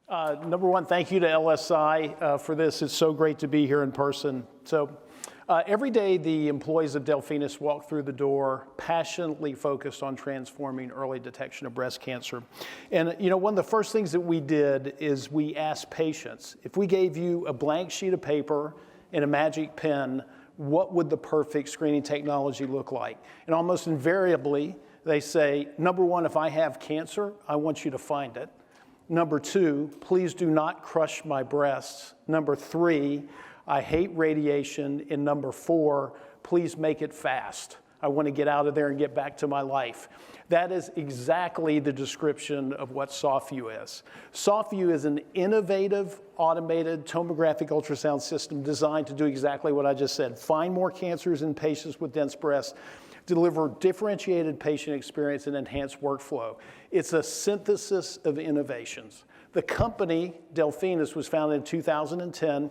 Number one, thank you to LSI for this. It's so great to be here in person. Every day, the employees of Delphinus walk through the door, passionately focused on transforming early detection of breast cancer. And one of the first things that we did is we asked patients, if we gave you a blank sheet of paper and a magic pen, what would the perfect screening technology look like? And almost invariably, they say, number one, if I have cancer, I want you to find it. Number two, please do not crush my breasts. Number three, I hate radiation. And number four, please make it fast. I want to get out of there and get back to my life. That is exactly the description of what Softview is. Softview is an innovative, automated tomographic ultrasound system designed to do exactly what I just said. Find more cancers in patients with dense breasts, deliver differentiated patient experience and enhanced workflow. It's a synthesis of innovations. The company, Delphinus, was founded in 2010.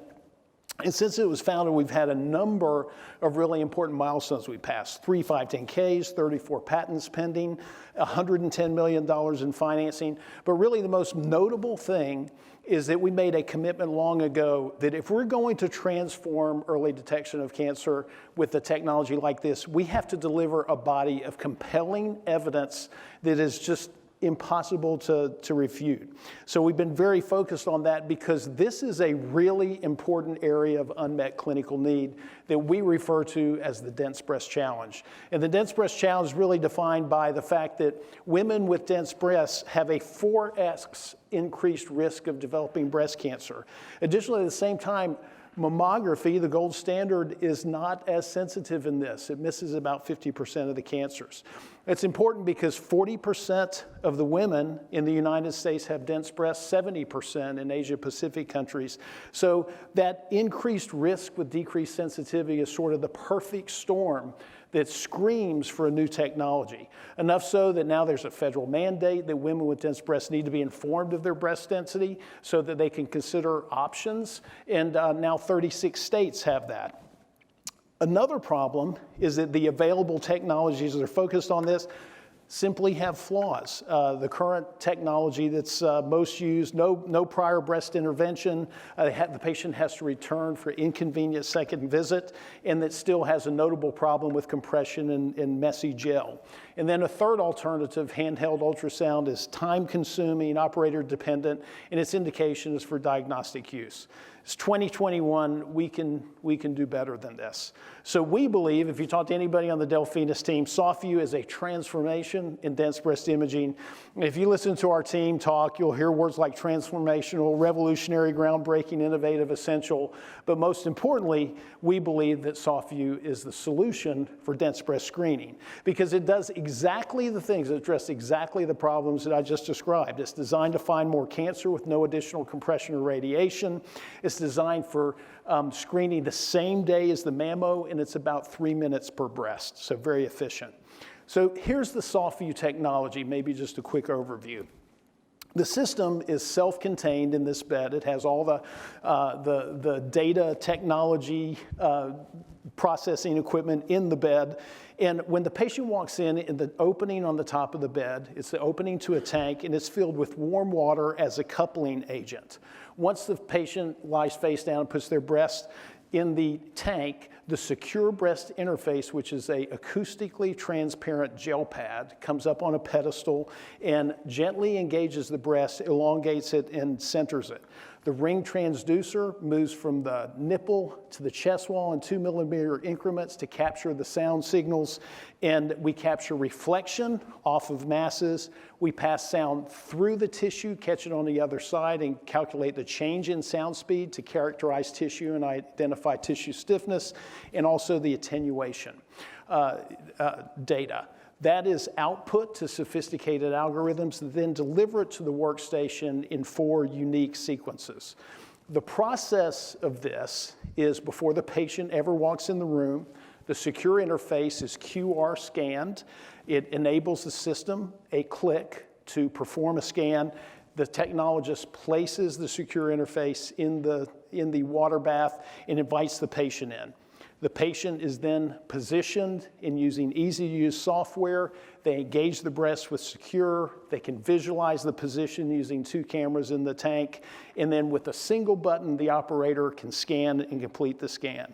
And since it was founded, we've had a number of really important milestones we passed. 3 510Ks, 34 patents pending, $110 million in financing. But really the most notable thing is that we made a commitment long ago that if we're going to transform early detection of cancer with a technology like this, we have to deliver a body of compelling evidence that is just impossible to refute. So we've been very focused on that because this is a really important area of unmet clinical need that we refer to as the dense breast challenge. And the dense breast challenge is really defined by the fact that women with dense breasts have a 4x increased risk of developing breast cancer. Additionally, at the same time, mammography, the gold standard, is not as sensitive in this. It misses about 50% of the cancers. It's important because 40% of the women in the United States have dense breasts, 70% in Asia-Pacific countries. So that increased risk with decreased sensitivity is sort of the perfect storm that screams for a new technology. Enough so that now there's a federal mandate that women with dense breasts need to be informed of their breast density so that they can consider options. And now 36 states have that. Another problem is that the available technologies that are focused on this simply have flaws. The current technology that's most used, no prior breast intervention, the patient has to return for inconvenient second visit, and that still has a notable problem with compression and messy gel. And then a third alternative, handheld ultrasound, is time-consuming, operator-dependent, and its indication is for diagnostic use. It's 2021, we can do better than this. So we believe, if you talk to anybody on the Delphinus team, Softview is a transformation in dense breast imaging. If you listen to our team talk, you'll hear words like transformational, revolutionary, groundbreaking, innovative, essential. But most importantly, we believe that Softview is the solution for dense breast screening because it does exactly the things, it addresses exactly the problems that I just described. It's designed to find more cancer with no additional compression or radiation. It's designed for screening the same day as the mammo, and it's about 3 minutes per breast, so very efficient. So here's the Softview technology, maybe just a quick overview. The system is self-contained in this bed. It has all the data technology processing equipment in the bed. And when the patient walks in the opening on the top of the bed, it's the opening to a tank, and it's filled with warm water as a coupling agent. Once the patient lies face down and puts their breast in the tank, the secure breast interface, which is a acoustically transparent gel pad, comes up on a pedestal and gently engages the breast, elongates it, and centers it. The ring transducer moves from the nipple to the chest wall in 2 millimeter increments to capture the sound signals, and we capture reflection off of masses. We pass sound through the tissue, catch it on the other side, and calculate the change in sound speed to characterize tissue and identify tissue stiffness, and also the attenuation data. That is output to sophisticated algorithms that then deliver it to the workstation in 4 unique sequences. The process of this is before the patient ever walks in the room, the secure interface is QR scanned. It enables the system a click to perform a scan. The technologist places the secure interface in the water bath and invites the patient in. The patient is then positioned in using easy-to-use software. They engage the breast with secure. They can visualize the position using 2 cameras in the tank. And then with a single button, the operator can scan and complete the scan.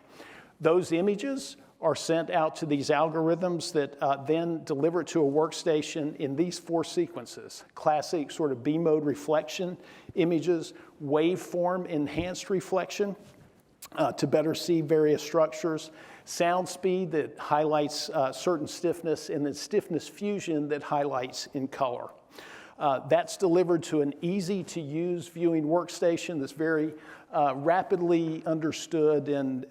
Those images are sent out to these algorithms that then deliver it to a workstation in these 4 sequences: classic sort of B-mode reflection images, waveform enhanced reflection, to better see various structures, sound speed that highlights certain stiffness, and then stiffness fusion that highlights in color. That's delivered to an easy-to-use viewing workstation that's very rapidly understood and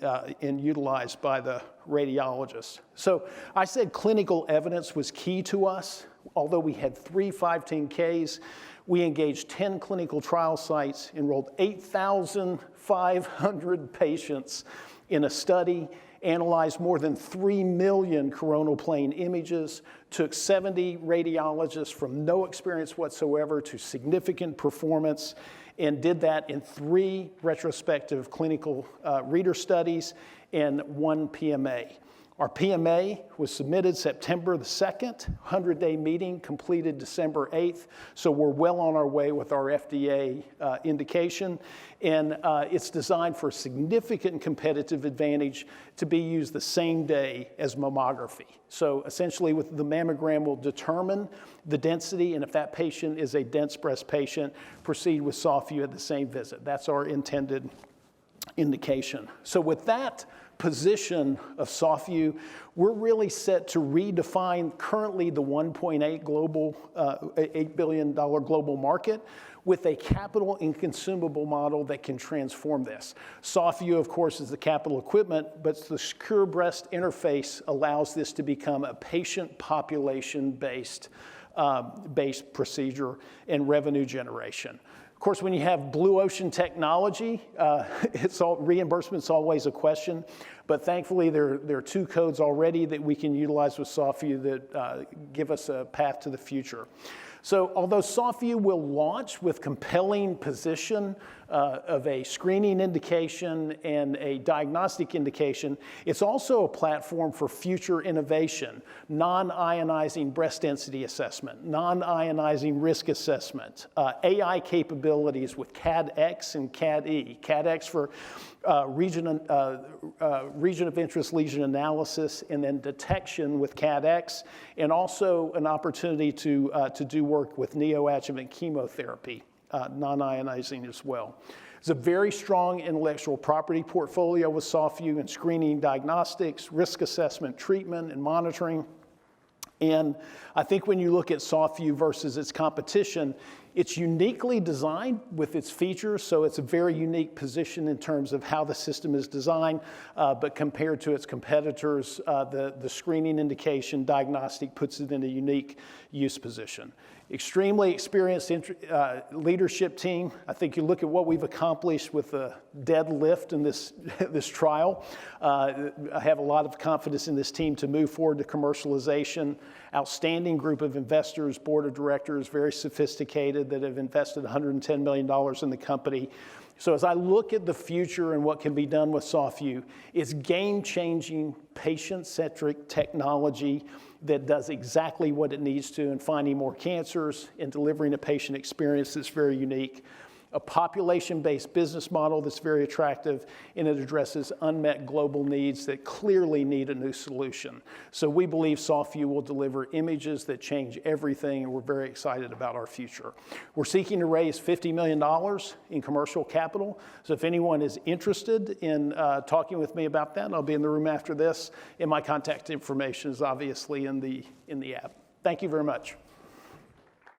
utilized by the radiologists. So I said clinical evidence was key to us. Although we had 3 510Ks, we engaged 10 clinical trial sites, enrolled 8,500 patients in a study, analyzed more than 3 million coronal plane images, took 70 radiologists from no experience whatsoever to significant performance, and did that in 3 retrospective clinical reader studies and 1 PMA. Our PMA was submitted September the 2nd, 100-day meeting completed December 8th, so we're well on our way with our FDA indication, and it's designed for significant competitive advantage to be used the same day as mammography. So essentially, with the mammogram will determine the density, and if that patient is a dense breast patient, proceed with Softview at the same visit. That's our intended indication. So with that position of Softview, we're really set to redefine currently the $1.8 billion global market with a capital and consumable model that can transform this. Softview, of course, is the capital equipment, but the secure breast interface allows this to become a patient population-based procedure and revenue generation. Of course, when you have blue ocean technology, reimbursement's always a question, but thankfully there are 2 codes already that we can utilize with Softview that give us a path to the future. So although Softview will launch with compelling position of a screening indication and a diagnostic indication, it's also a platform for future innovation, non-ionizing breast density assessment, non-ionizing risk assessment, AI capabilities with CAD-X and CAD-E. CAD-X for region of interest lesion analysis, and then detection with CAD-X, and also an opportunity to do work with neoadjuvant chemotherapy, non-ionizing as well. It's a very strong intellectual property portfolio with Softview in screening, diagnostics, risk assessment, treatment, and monitoring. And I think when you look at Softview versus its competition, it's uniquely designed with its features, so it's a very unique position in terms of how the system is designed, but compared to its competitors, the screening indication diagnostic puts it in a unique use position. Extremely experienced leadership team. I think you look at what we've accomplished with the deadlift in this trial. I have a lot of confidence in this team to move forward to commercialization. Outstanding group of investors, board of directors, very sophisticated, that have invested $110 million in the company. So as I look at the future and what can be done with Softview, it's game-changing, patient-centric technology that does exactly what it needs to in finding more cancers and delivering a patient experience that's very unique. A population-based business model that's very attractive, and it addresses unmet global needs that clearly need a new solution. So we believe Softview will deliver images that change everything, and we're very excited about our future. We're seeking to raise $50 million in commercial capital. So if anyone is interested in talking with me about that, I'll be in the room after this, and my contact information is obviously in the app. Thank you very much.